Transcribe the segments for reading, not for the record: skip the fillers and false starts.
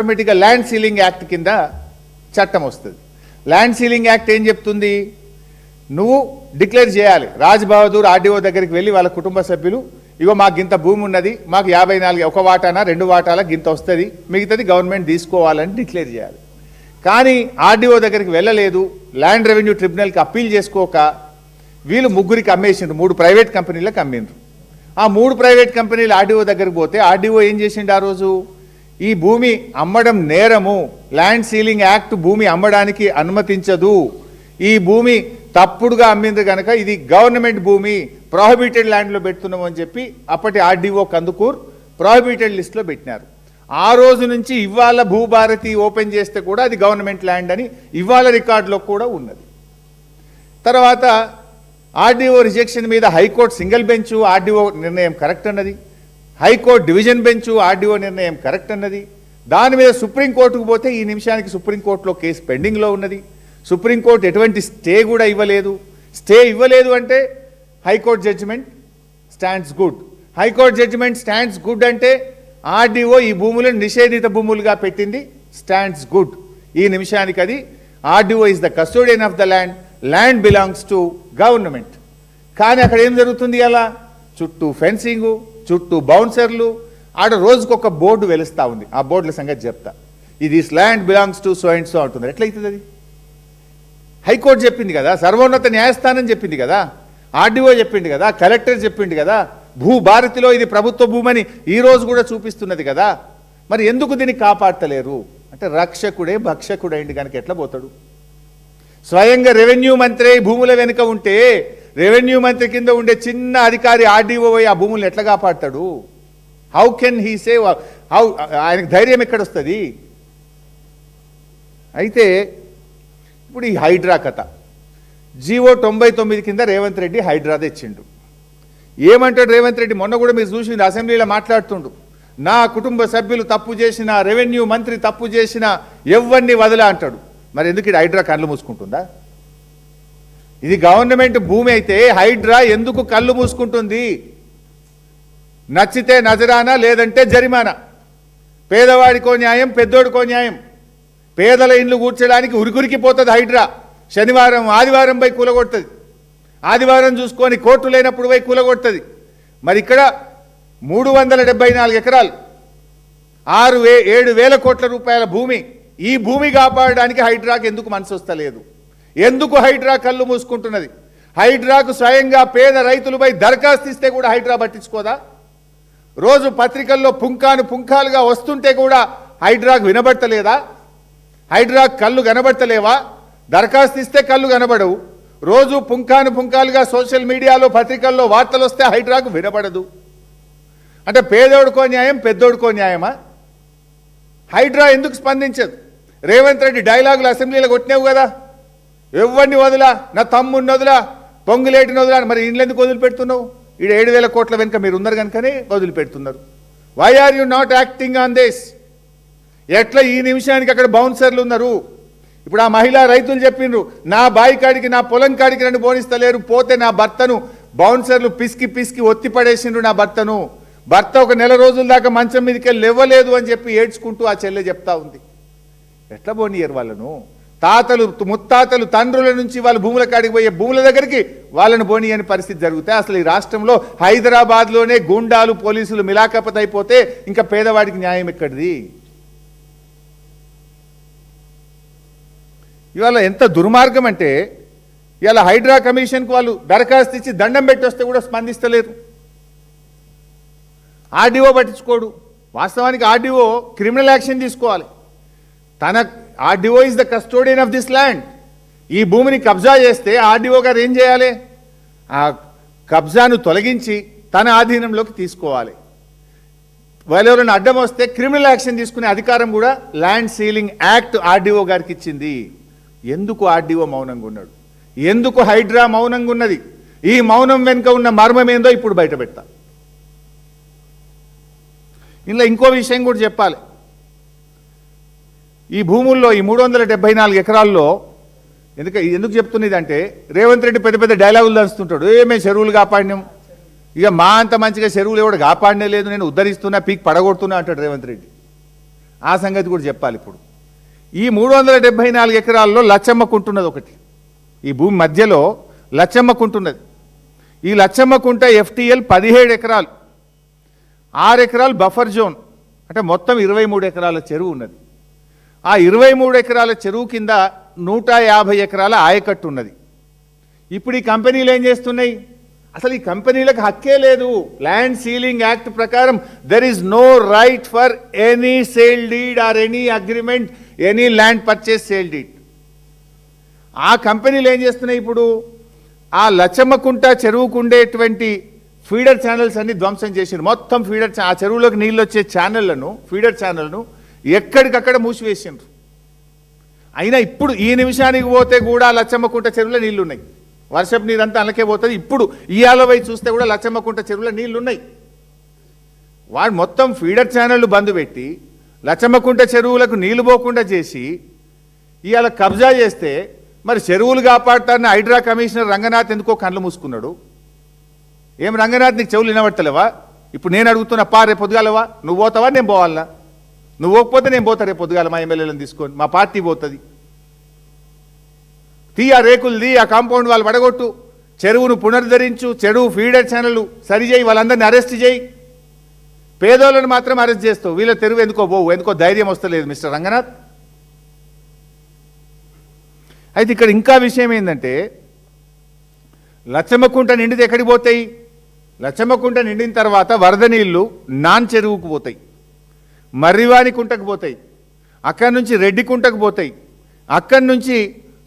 ఆటోమేటిక్గా land ceiling act కింద చట్టం వస్తుంది. ల్యాండ్ సీలింగ్ యాక్ట్ ఏం చెప్తుంది? నువ్వు డిక్లేర్ చేయాలి. రాజ్ బహదూర్ ఆర్డీఓ దగ్గరికి వెళ్ళి వాళ్ళ కుటుంబ సభ్యులు, ఇగో మాకు గింత భూమి ఉన్నది, మాకు 54 ఒక వాటానా 2 వాటాల గింత వస్తుంది, మిగతాది గవర్నమెంట్ తీసుకోవాలని డిక్లేర్ చేయాలి. కానీ ఆర్డీఓ దగ్గరికి వెళ్ళలేదు, ల్యాండ్ రెవెన్యూ ట్రిబ్యునల్కి అప్పీల్ చేసుకోక వీళ్ళు ముగ్గురికి అమ్మేసిండ్రు, 3 ప్రైవేట్ కంపెనీలకు అమ్మిండ్రు. ఆ 3 ప్రైవేట్ కంపెనీలు ఆర్డీఓ దగ్గరికి పోతే ఆర్డీఓ ఏం చేసిండు? ఆ రోజు ఈ భూమి అమ్మడం నేరము, ల్యాండ్ సీలింగ్ యాక్ట్ భూమి అమ్మడానికి అనుమతించదు, ఈ భూమి తప్పుడుగా అమ్మింది కనుక ఇది గవర్నమెంట్ భూమి, ప్రొహిబిటెడ్ ల్యాండ్లో పెడుతున్నాము అని చెప్పి అప్పటి ఆర్డీఓ కందుకూర్ ప్రొహిబిటెడ్ లిస్ట్లో పెట్టినారు. ఆ రోజు నుంచి ఇవాళ భూభారతి ఓపెన్ చేస్తే కూడా అది గవర్నమెంట్ ల్యాండ్ అని ఇవాళ రికార్డులో కూడా ఉన్నది. తర్వాత ఆర్డీఓ రిజెక్షన్ మీద హైకోర్టు సింగిల్ బెంచ్ ఆర్డీఓ నిర్ణయం కరెక్ట్ అన్నది, హైకోర్టు డివిజన్ బెంచ్ ఆర్డీఓ నిర్ణయం కరెక్ట్ అన్నది. దాని మీద సుప్రీంకోర్టుకు పోతే ఈ నిమిషానికి సుప్రీంకోర్టులో కేసు పెండింగ్లో ఉన్నది. సుప్రీంకోర్టు ఎటువంటి స్టే కూడా ఇవ్వలేదు. స్టే ఇవ్వలేదు అంటే high court judgment stands good. High court judgment stands good అంటే ఆర్డీఓ ఈ భూములను నిషేధిత భూములుగా పెట్టింది, స్టాండ్స్ గుడ్. ఈ నిమిషానికి అది RDO is the custodian of the land, land belongs to government. కానీ అక్కడ ఏం జరుగుతుంది? అలా చుట్టూ ఫెన్సింగు, చుట్టూ బౌన్సర్లు, ఆడ రోజుకొక బోర్డు వెలుస్తూ ఉంది. ఆ బోర్డుల సంగతి చెప్తా. ఇది land belongs to so and so అంటుంది. ఎట్లయితుంది అది? హైకోర్టు చెప్పింది కదా, సర్వోన్నత న్యాయస్థానం చెప్పింది కదా, ఆర్డీఓ చెప్పింది కదా, కలెక్టర్ చెప్పింది కదా, భూభారతిలో ఇది ప్రభుత్వ భూమని ఈ రోజు కూడా చూపిస్తున్నది కదా. మరి ఎందుకు దీన్ని కాపాడతలేరు అంటే రక్షకుడే భక్షకుడైంది కనుక ఎట్లా పోతాడు? స్వయంగా రెవెన్యూ మంత్రి భూముల వెనుక ఉంటే రెవెన్యూ మంత్రి కింద ఉండే చిన్న అధికారి ఆర్డీఓ ఆ భూములను ఎట్లా కాపాడతాడు? How can he save? How ఆయనకు ధైర్యం ఎక్కడొస్తుంది? అయితే ఇప్పుడు ఈ హైడ్రా కథ, జీవో 99 కింద రేవంత్ రెడ్డి హైడ్రా తెచ్చిండు. ఏమంటాడు రేవంత్ రెడ్డి? మొన్న కూడా మీరు చూసి అసెంబ్లీలో మాట్లాడుతుండు, నా కుటుంబ సభ్యులు తప్పు చేసిన, రెవెన్యూ మంత్రి తప్పు చేసిన ఎవరిని వదలా అంటాడు. మరి ఎందుకు ఇది హైడ్రా కళ్ళు మూసుకుంటుందా? ఇది గవర్నమెంట్ భూమి అయితే హైడ్రా ఎందుకు కళ్ళు మూసుకుంటుంది? నచ్చితే నజరానా, లేదంటే జరిమానా. పేదవాడికో న్యాయం, పెద్దోడికో న్యాయం. పేదల ఇండ్లు కూర్చోడానికి ఉరికురికి పోతుంది హైడ్రా. శనివారం ఆదివారం పోయి కూలగొడుతుంది, ఆదివారం చూసుకొని కోర్టు లేనప్పుడు పోయి కూలగొడుతుంది. మరి ఇక్కడ 374 ఎకరాలు 7,000 కోట్ల రూపాయల భూమి, ఈ భూమి కాపాడడానికి హైడ్రాకు ఎందుకు మనసు వస్తలేదు? ఎందుకు హైడ్రా కళ్ళు మూసుకుంటున్నది? హైడ్రాకు స్వయంగా పేద రైతులపై దరఖాస్తు ఇస్తే కూడా హైడ్రా పట్టించుకోదా? రోజు పత్రికల్లో పుంఖాలుగా వస్తుంటే కూడా హైడ్రాకు వినబడతలేదా? హైడ్రాకు కళ్ళు కనబడతలేవా? దరఖాస్తు ఇస్తే కళ్ళు కనబడవు, రోజు పుంఖాలుగా సోషల్ మీడియాలో పత్రికల్లో వార్తలు వస్తే హైడ్రాకు వినబడదు. అంటే పేదోడుకో న్యాయం, పెద్దోడుకో న్యాయమా? హైడ్రా ఎందుకు స్పందించదు? రేవంత్ రెడ్డి డైలాగులు అసెంబ్లీలో కొట్టినావు కదా, ఎవరిని వదిలా, నా తమ్ముడిని వదిలా, పొంగులేటిని వదిలా. మరి ఇండ్లు ఎందుకు వదిలిపెడుతున్నావు? ఈడ 7,000 కోట్ల వెనుక మీరు ఉన్నారు కనుకనే వదిలిపెడుతున్నారు. Why are you not acting on this? ఎట్లా ఈ నిమిషానికి అక్కడ బౌన్సర్లు ఉన్నారు? ఇప్పుడు ఆ మహిళా రైతులు చెప్పిండ్రు, నా బాయి కాడికి, నా పొలం కాడికి నన్ను పోనిస్తలేరు, పోతే నా భర్తను బౌన్సర్లు పిసికి ఒత్తి పడేసిండ్రు. నా భర్త ఒక నెల రోజుల దాకా మంచం మీదకి వెళ్ళి లేవలేదు అని చెప్పి ఏడ్చుకుంటూ ఆ చెల్లె చెప్తా ఉంది. ఎట్లా పోనీయరు వాళ్ళను? తాతలు ముత్తాతలు తండ్రుల నుంచి వాళ్ళ భూముల కాడికి పోయే భూముల దగ్గరికి వాళ్ళని పోనీయని పరిస్థితి జరుగుతాయి. అసలు ఈ రాష్ట్రంలో హైదరాబాద్లోనే గూండాలు పోలీసులు మిలాఖపత్ అయిపోతే ఇంకా పేదవాడికి న్యాయం ఎక్కడిది? ఇవాళ ఎంత దుర్మార్గం అంటే ఇవాళ హైడ్రా కమిషన్కి వాళ్ళు దరఖాస్తు ఇచ్చి దండం పెట్టి వస్తే కూడా స్పందిస్తలేరు. ఆర్డీఓ పట్టించుకోడు. వాస్తవానికి ఆర్డీఓ క్రిమినల్ యాక్షన్ తీసుకోవాలి. RDO is the custodian of this land. ఈ భూమిని కబ్జా చేస్తే ఆర్డీఓ గారు ఏం చేయాలి? ఆ కబ్జాను తొలగించి తన ఆధీనంలోకి తీసుకోవాలి. వాళ్ళెవరైనా అడ్డం వస్తే క్రిమినల్ యాక్షన్ తీసుకునే అధికారం కూడా ల్యాండ్ సీలింగ్ యాక్ట్ ఆర్డీఓ గారికి ఇచ్చింది. ఎందుకు ఆర్డీఓ మౌనంగా ఉన్నాడు? ఎందుకు హైడ్రా మౌనంగా ఉన్నది? ఈ మౌనం వెనుక ఉన్న మర్మం ఏందో ఇప్పుడు బయట పెడతా. ఇలా ఇంకో విషయం కూడా చెప్పాలి. ఈ భూముల్లో ఈ 374 ఎకరాల్లో ఎందుకు చెప్తున్నది అంటే రేవంత్ రెడ్డి పెద్ద డైలాగులు దంచుతుంటాడు. ఏమే చెరువులు కాపాడినాం, ఇక మా అంత మంచిగా చెరువులు ఎవడు కాపాడనే లేదు, నేను ఉద్ధరిస్తున్నా, పీక్ పడగొడుతున్నా అంటాడు రేవంత్ రెడ్డి. ఆ సంగతి కూడా చెప్పాలి. ఇప్పుడు ఈ 374 ఎకరాల్లో లచ్చమ్మకుంటున్నది ఒకటి, ఈ భూమి మధ్యలో లచ్చమ్మకుంటున్నది. ఈ లచ్చమ్మకుంట FTL 17 ఎకరాలు, 6 ఎకరాలు బఫర్ జోన్, అంటే మొత్తం 23 ఎకరాల చెరువు ఉన్నది. ఆ 23 ఎకరాల చెరువు కింద 150 ఎకరాల ఆయకట్టు ఉన్నది. ఇప్పుడు ఈ కంపెనీలు ఏం చేస్తున్నాయి? అసలు ఈ కంపెనీలకు హక్కే లేదు. ల్యాండ్ సీలింగ్ యాక్ట్ ప్రకారం there is no right for any sale deed or any agreement, any land purchase sale deed. ఆ కంపెనీలు ఏం చేస్తున్నాయి? ఇప్పుడు ఆ లచ్చమ్మకుంట చెరువుకు ఉండేటువంటి ఫీడర్ ఛానల్స్ అన్ని ధ్వంసం చేసినారు. మొత్తం ఫీడర్, ఆ చెరువులోకి నీళ్ళు వచ్చే ఛానళ్లను, ఫీడర్ ఛానల్ను ఎక్కడికక్కడ మూసివేసిండ్రు. అయినా ఇప్పుడు ఈ నిమిషానికి పోతే కూడా లచ్చమ్మకుంట చెరువులో నీళ్లు ఉన్నాయి. వర్షపు నీరంతా అలకే పోతుంది. ఇప్పుడు ఇయాల పోయి చూస్తే కూడా లచ్చమ్మకుంట చెరువులో నీళ్లు ఉన్నాయి. వాడు మొత్తం ఫీడర్ ఛానళ్ళు బంద్ పెట్టి లచ్చమ్మకుంట చెరువులకు నీళ్లు పోకుండా చేసి ఇవాళ కబ్జా చేస్తే మరి చెరువులు కాపాడతారని హైడ్రా కమిషనర్ రంగనాథ్ ఎందుకో కళ్ళు మూసుకున్నాడు. ఏం రంగనాథ్, నీకు చెవులు వినబడతలేవా? ఇప్పుడు నేను అడుగుతున్నా, రేపు పొద్దుగాలవా? నువ్వు పోతావా నేను పోవాలా? నువ్వు పోకపోతే నేను పోతా రేపు పొద్దుగాల, మా ఎమ్మెల్యేలను తీసుకొని, మా పార్టీ పోతుంది. ఆ రేకులు ఆ కాంపౌండ్ వాళ్ళు పడగొట్టు, చెరువును పునరుద్ధరించు, చెరువు ఫీడర్ ఛానళ్ళు సరిచేయి, వాళ్ళందరినీ అరెస్ట్ చేయి. పేదోళ్ళను మాత్రం అరెస్ట్ చేస్తావు, వీళ్ళ తెరువు ఎందుకో పోవు, ఎందుకో ధైర్యం వస్తలేదు మిస్టర్ రంగనాథ్. అయితే ఇక్కడ ఇంకా విషయం ఏంటంటే, లచ్చమ్మకుంట నిండితే ఎక్కడికి పోతాయి? లచ్చమ్మకుంట నిండిన తర్వాత వరద నీళ్లు నాన్ చెరువుకు పోతాయి, మర్రివాని కుంటకు పోతాయి, అక్కడి నుంచి రెడ్డి కుంటకు పోతాయి, అక్కడి నుంచి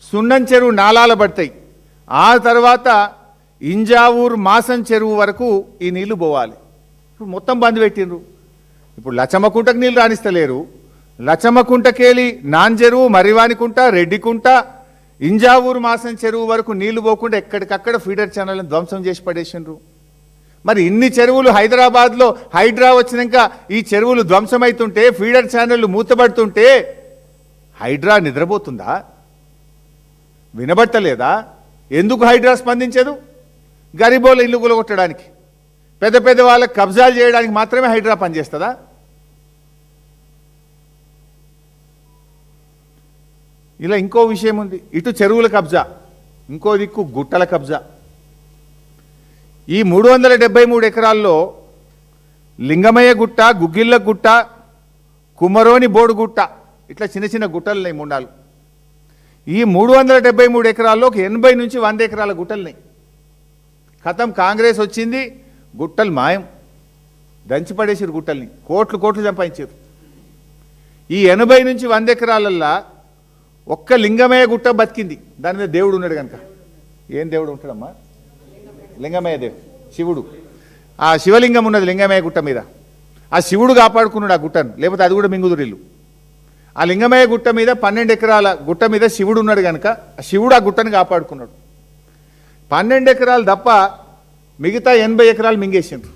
సున్నం చెరువు నాలాల పడతాయి. ఆ తర్వాత ఇంజావూరు మాసం చెరువు వరకు ఈ నీళ్లు పోవాలి. ఇప్పుడు మొత్తం బంద్ పెట్టిండ్రు. ఇప్పుడు లచ్చమ్మకుంటకు నీళ్ళు రాణిస్తలేరు. లచ్చమ్మకుంటకేలి నాన్ చెరువు, మర్రివానికుంట, రెడ్డికుంట, ఇంజావూరు మాసం చెరువు వరకు నీళ్లు పోకుండా ఎక్కడికక్కడ ఫీడర్ ఛానల్ని ధ్వంసం చేసి పడేసిండ్రు. మరి ఇన్ని చెరువులు హైదరాబాద్లో హైడ్రా వచ్చినాక ఈ చెరువులు ధ్వంసమవుతుంటే, ఫీడర్ ఛానళ్ళు మూతబడుతుంటే హైడ్రా నిద్రపోతుందా? వినబట్టలేదా? ఎందుకు హైడ్రా స్పందించదు? గరీబోళ్ళ ఇల్లు కూలగొట్టడానికి, పెద్ద పెద్ద వాళ్ళకి కబ్జాలు చేయడానికి మాత్రమే హైడ్రా పనిచేస్తుందా? ఇలా ఇంకో విషయం ఉంది. ఇటు చెరువుల కబ్జా, ఇంకో దిక్కు గుట్టల కబ్జా. ఈ 373 ఎకరాల్లో లింగమయ్య గుట్ట, గుగ్గిళ్ళ గుట్ట, కుమ్మరోని బోడు గుట్ట, ఇట్లా చిన్న చిన్న గుట్టలు ఉన్నాయి 3-4. ఈ 373 ఎకరాల్లో ఒక 80 నుంచి 100 ఎకరాల గుట్టలున్నాయి. ఖతం కాంగ్రెస్ వచ్చింది, గుట్టలు మాయం, దంచిపడేసారు గుట్టల్ని, కోట్లు కోట్లు సంపాదించారు. ఈ 80 నుంచి 100 ఎకరాలల్లా ఒక్క లింగమయ్య గుట్ట బతికింది. దాని మీద దేవుడు ఉన్నాడు కనుక. ఏం దేవుడు ఉంటాడమ్మా? లింగమయ్య దేవుడు, శివుడు. ఆ శివలింగం ఉన్నది లింగమయ్య గుట్ట మీద. ఆ శివుడు కాపాడుకున్నాడు ఆ గుట్టను, లేకపోతే అది కూడా మింగుదురిల్లు. ఆ లింగమయ్య గుట్ట మీద 12 ఎకరాల గుట్ట మీద శివుడు ఉన్నాడు కనుక ఆ శివుడు ఆ గుట్టను కాపాడుకున్నాడు. 12 ఎకరాలు తప్ప మిగతా 80 ఎకరాలు మింగేసిండ్రు.